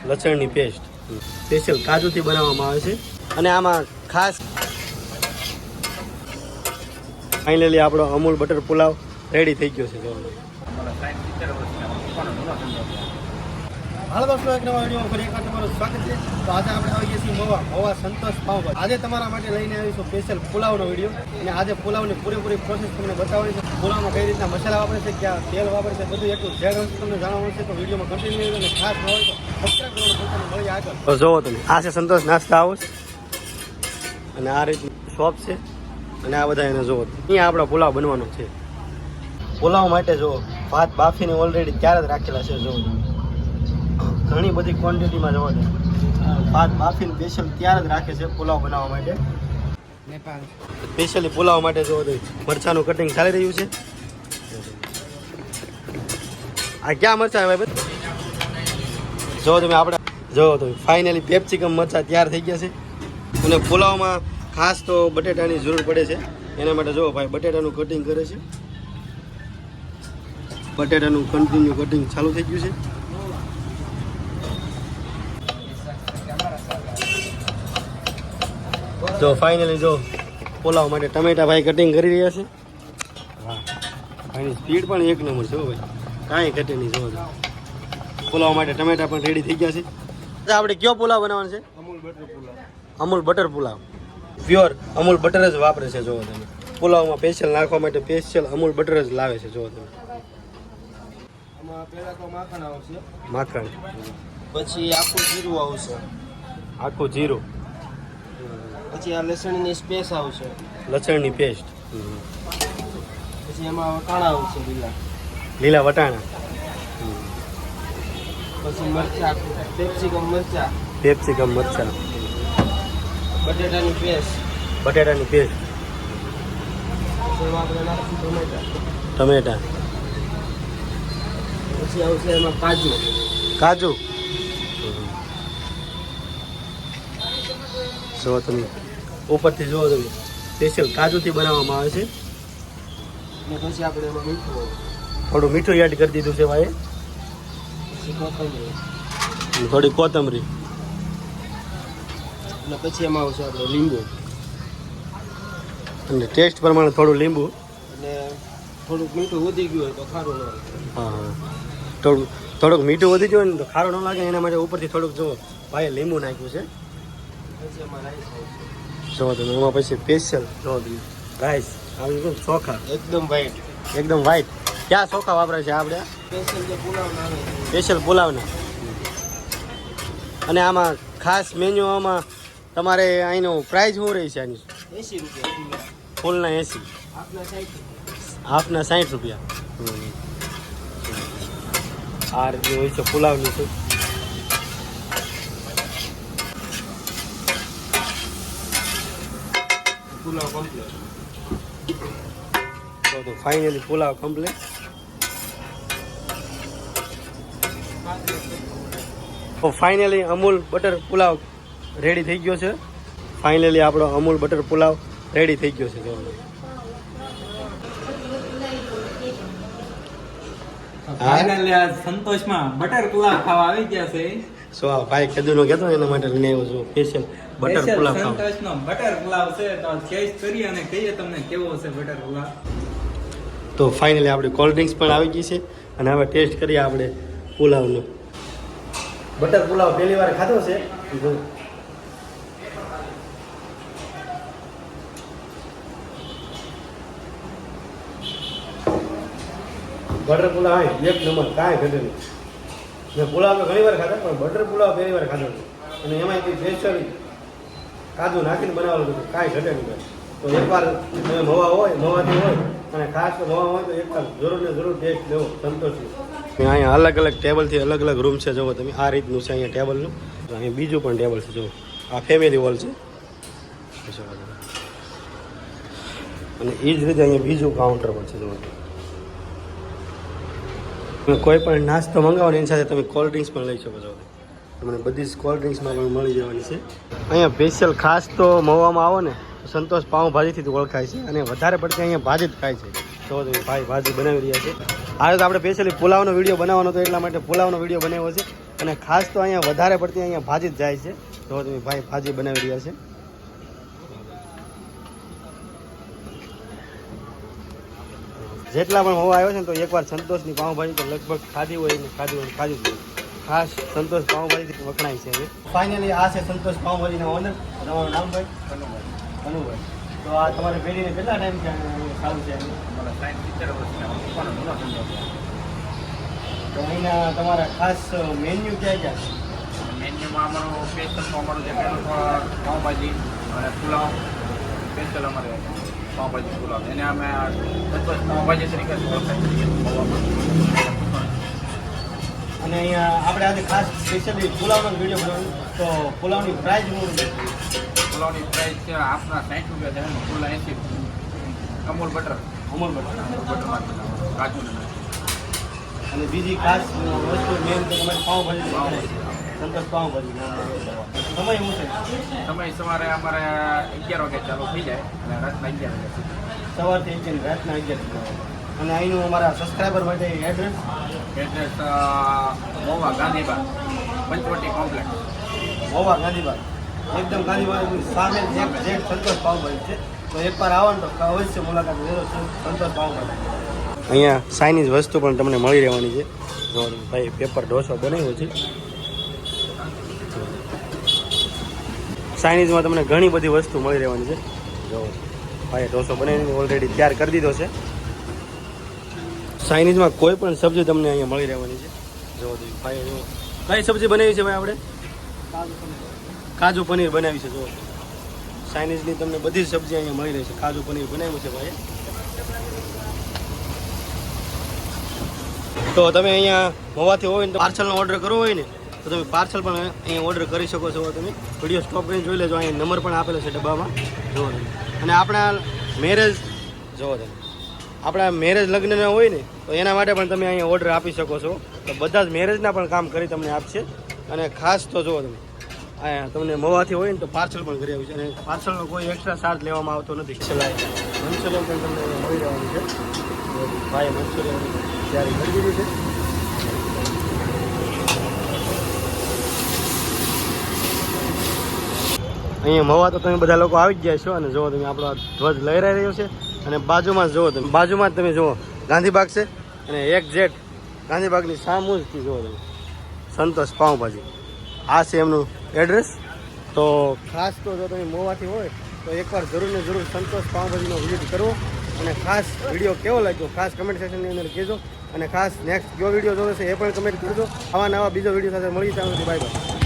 લસણની paste special કાજુથી બનાવવામાં આવે છે અને આમાં ખાસ ફાઇનલી આપણો અમૂલ બટર પુલાવ રેડી થઈ ગયો છે. હાલો દોસ્તો, એક નવા વિડીયોમાં ફરી એકવાર તમારું સ્વાગત છે. તો આજે આપણે આવીએ છીએ મવા સંતોષ પાવભાજી. આજે તમારા માટે લઈને આવીશું સ્પેશિયલ પુલાવનો વિડીયો અને આજે પુલાવની પૂરેપૂરી પ્રોસેસ તમને બતાવવાની છે. પુલાવમાં કઈ રીતના મસાલા વાપરે છે, ક્યાં તેલ વાપરે છે, બધું એટલું ઝેડ હશે તમને જાણવા મળશે. તો વિડીયોમાં કન્ટિન્યુ અને ખાસ ન હોય તો સબસ્ક્રાઈબ કરવાનું ભૂલતા નહીં. મળી આગળ તો જોવો તમે, આ છે સંતોષ નાસ્તા હાઉસ અને આ રીતની શોપ છે અને આ બધા એને જોવો. અહીંયા આપણો પુલાવ બનવાનો છે. પુલાવ માટે જો ભાત બાફીને ઓલરેડી ત્યારે જ રાખેલા છે. જો ઘણી બધી ક્વોન્ટિટીમાં જોવો છે. ભાત બાફીને સ્પેશિયલ ત્યારે જ રાખે છે પુલાવ બનાવવા માટે. સ્પેશિયલી પુલાવ માટે જોવો તો મરચાંનું કટિંગ ચાલી રહ્યું છે. આ ક્યાં મરચાં ભાઈ? જો તમે આપણે જોવો તો ફાઇનલી પેપ્સિકમ મરચાં તૈયાર થઈ ગયા છે. અને પુલાવમાં ખાસ તો બટેટાની જરૂર પડે છે. એના માટે જો ભાઈ બટેટાનું કટિંગ કરે છે. બટેટાનું કન્ટિન્યુ કટિંગ ચાલુ થઈ ગયું છે. જો ફાઇનલી જો પુલાવ માટે ટમેટા ભાઈ કટિંગ કરી રહ્યા છે. હા, એની સ્પીડ પણ એક નંબર છે ભાઈ, કાંઈ ઘટે નહીં. જો પુલાવ માટે ટમેટા પણ રેડી થઈ ગયા છે. આપણે કયો પુલાવ બનાવવાનો છે? Amul butter pulao. Amul butter pulao pure Amul butter જ વાપરે છે. જોવો તમે, પુલાવમાં સ્પેશિયલ નાખવા માટે સ્પેશિયલ અમૂલ બટર જ લાવે છે. જોવો તમે, આમાં પહેલા તો માખણ આવશે, માખણ, પછી આખું જીરું આવશે, આખું જીરું, પછી આ લસણની સ્પેસ આવશે, લસણની પેસ્ટ, પછી એમાં વટાણા આવશે, લીલા વટાણા, પછી મરચા, પેપ્સિકમ મરચા, પેપ્સિકમ મરચાં, બટેટાની પેસ્ટ, બટેટાની પેસ્ટ, પછી એમાં આપણે નાખશું ટમેટા, ટમેટા, પછી આવશે એમાં કાજુ, કાજુ. જો તમે ઉપરથી જુઓ તમે સ્પેશિયલ કાજુથી બનાવવામાં આવે છે. અને પછી આપણે એમાં મીઠું, થોડું મીઠું એડ કરી દીધું છે ભાઈ, પછી કોથમીર, થોડી કોથમરી, અને પછી એમાં આવશે આપણે લીંબુ, અને ટેસ્ટ પ્રમાણે થોડું લીંબુ. અને થોડુંક મીઠું વધી ગયું હોય તો ખારું ન લાગે. હા હા, થોડુંક મીઠું વધી ગયું ને તો ખારું ન લાગે એના માટે ઉપરથી થોડુંક જો ભાઈ લીંબુ નાખ્યું છે. પછી એમાં રાઈસ આવશે. જો તમે એમાં પછી સ્પેશિયલ જો તમે રાઈસ આવી ચોખા એકદમ વ્હાઈટ, એકદમ વ્હાઈટ. ક્યાં ચોખા વાપરે છે આપણે? સ્પેશિયલ જે પુલાવ ના આવે સ્પેશિયલ પુલાવના. અને આમાં ખાસ મેન્યુમાં તમારે અહીંનો પ્રાઇસ શું રહી છે આની? 80 રૂપિયા, ફૂલના 80, આપના 60, હાફના 60 રૂપિયા. આ રીતે હોય છે પુલાવની છે. પુલાવ કમ્પ્લીટ. તો ફાઇનલી પુલાવ કમ્પ્લીટ. તો finally Amul butter pulao ready થઈ ગયો છે. ફાઇનલી આપણો અમૂલ બટર પુલાવ રેડી થઈ ગયો છે. ફાઇનલી આ સંતોષમાં બટર પુલાવ ખાવા આવી ગયા છે. સો આ ભાઈ કદુનો કહેતો એના માટે લઈને આવ્યો છું સ્પેશિયલ બટર પુલાવ ખાવા. સંતોષનો બટર પુલાવ છે તો ટેસ્ટ કરી અને કહીએ તમને કેવો છે બટર પુલાવ. તો ફાઇનલી આપણી કોલ્ડ ડ્રિંક્સ પણ આવી ગઈ છે અને હવે ટેસ્ટ કરીએ આપણે પુલાવનો. બટર પુલાવ પહેલી વાર ખાધો છે. બટર પુલાવ એક નંબર, કાંઈ ઘટે નહીં. મેં પુલાવ તો ઘણી વાર ખાધા પણ બટર પુલાવ પહેલી વાર ખાધો છે અને એમાં કંઈ સ્પેશિયલ કાજુ નાખીને બનાવેલું હતું, કાંઈ ઘટે નહીં ભાઈ. તો એકવાર તમે મવા હોય મવાથી હોય અને ખાસ તો મવા હોય તો એકવાર જરૂર ને જરૂર ટેસ્ટ લેવો સંતોષી. અહીંયા અલગ અલગ ટેબલથી અલગ અલગ રૂમ છે. જુઓ તમે આ રીતનું છે અહીંયા ટેબલનું. અહીંયા બીજું પણ ટેબલ છે. જુઓ આ ફેમિલી હોલ છે અને એ જ રીતે અહીંયા બીજું કાઉન્ટર પણ છે. જુઓ તમે કોઈ પણ નાસ્તો મંગાવો એની સાથે તમે કોલ્ડ ડ્રિંક્સ પણ લઈ શકો છો. તમને બધી જ કોલ્ડ ડ્રિંક્સમાં પણ મળી જવાની છે. અહીંયા સ્પેશિયલ ખાસ તો મવામાં આવો ને સંતોષ પાઉંભાજીથી જ ઓળખાય છે અને વધારે પડતી અહીંયા ભાજી જ ખાય છે. તો ભાઈ ભાજી બનાવી રહ્યા છે. આજે તો આપણે સ્પેશિયલી પુલાવનો વિડીયો બનાવવાનો હતો એટલા માટે પુલાવનો વિડીયો બનાવ્યો છે. અને ખાસ તો અહીંયા વધારે પડતી અહીંયા ભાજી જ જાય છે. જો તમે ભાઈ ભાજી બનાવી રહ્યા છે. જેટલા પણ હોવા આવ્યો છે ને તો એકવાર સંતોષની પાઉંભાજી તો લગભગ ખાધી હોય ને ખાધી હોય ખાધી જ હોય. ખાસ સંતોષ પાઉંભાજીથી વખણાય છે હવે. ફાઇનલી આ છે સંતોષ પાઉંભાજીના ઓનર. તમારું નામ ભાઈ? કનુભાઈ. તો આ તમારે પેઢીને કેટલા ટાઈમ છે સારું છે? તો અહીંના તમારા ખાસ મેન્યુ ક્યાં ક્યાં છે? મેન્યુમાં અમારું સ્પેશિયલ અમારું જે પાઉંભાજી અને પુલાવ સ્પેશિયલ અમારે પાઉંભાજી પુલાવ એને અમે સંતોષ પાઉંભાજી તરીકે અને અહીંયા આપણે આજે ખાસ સ્પેશિયલી પુલાવનો વિડીયો બનાવ્યો તો પુલાવની પ્રાઇસ શું છે? પુલાવની પ્રાઇસ છે આપના 60 રૂપિયા છે પુલા 80 અમૂલ બટર કાજુ અને બીજી ખાસ વસ્તુ મેન તો તમારી પાઉંભાજી બનાવી સંતોષ પાઉંભાજી. સમય શું છે? સમય સવારે અમારે 11 વાગે ચાલુ થઈ જાય અને રાતના 11 વાગે સુધી. સવારથી 11 રાતના 11. અને અહીંનું અમારા સબસ્ક્રાઈબર માટે address? Address Mova Gandhibag Panchavati complex. Mova Gandhibag એકદમ ગાંધીબાગની સામે એક જેટ સંતોષ પાઉંભાજી છે. તો એકવાર આવો ને તો અવશ્ય મુલાકાત લેજો સંતોષ પાઉંભાજી. અહીંયા ચાઇનીઝ વસ્તુ પણ તમને મળી રહેવાની છે. જો ભાઈ પેપર ઢોસો બનાવ્યો છે. ચાઇનીઝમાં તમને ઘણી બધી વસ્તુ મળી રહેવાની છે. જો ભાઈ ઢોસો બનાવીને ઓલરેડી તૈયાર કરી દીધો છે. ચાઇનીઝમાં કોઈ પણ સબ્જી તમને અહીંયા મળી રહેવાની છે. જો ભાઈ જો કઈ સબ્જી બનાવી છે ભાઈ આપણે? કાજુ પનીર બનાવી છે. જો ચાઇનીઝની તમને બધી જ સબ્જી અહીંયા મળી રહી છે. કાજુ પનીર બનાવ્યું છે ભાઈ. તો તમે અહીંયા મોવાથી હોય ને તો પાર્સલનો ઓર્ડર કરવો હોય ને તો તમે પાર્સલ પણ અહીંયા ઓર્ડર કરી શકો છો. તમે વિડીયો સ્ટોપ કરીને જોઈ લેજો. અહીંયા નંબર પણ આપેલો છે ડબ્બામાં. જુઓ તમે. અને આપણા મેરેજ જુઓ તમે આપણા મેરેજ લગ્નના હોય ને તો એના માટે પણ તમે અહીંયા ઓર્ડર આપી શકો છો. તો બધા જ મેરેજના પણ કામ કરી તમને આપશે. અને ખાસ તો જુઓ તમે અહીંયા તમને મોવાથી હોય ને તો પાર્સલ પણ કરી આવ્યું છે. અને પાર્સલનો કોઈ એક્સ્ટ્રા ચાર્જ લેવામાં આવતો નથી. મંચુરિયન પણ તમને મળી રહેવાનું છે. ભાઈ મંચુરિયન તૈયારી કરી દીધી છે. અહીંયા મવા તો તમે બધા લોકો આવી જ ગયા છો. અને જુઓ તમે આપણો ધ્વજ લહેરાઈ રહ્યો છે. અને બાજુમાં જ જુઓ તમે બાજુમાં જ તમે જુઓ ગાંધીબાગ છે. અને એક જેટ ગાંધીબાગની સામું જ જુઓ તમે સંતોષ પાઉંભાજી. આ છે એમનું એડ્રેસ. તો ખાસ તો જો તમે મોવાથી હોય તો એકવાર જરૂર ને જરૂર સંતોષ પાઉંભાજીનો વિઝિટ કરવો. અને ખાસ વિડીયો કેવો લાગ્યો ખાસ કમેન્ટ સેક્શનની અંદર કહેજો. અને ખાસ નેક્સ્ટ કયો વિડીયો જોવે છે એ પણ કમેન્ટ કરજો. આવા નવા બીજો વિડીયો સાથે મળી ત્યાં સુધી બાય બાય.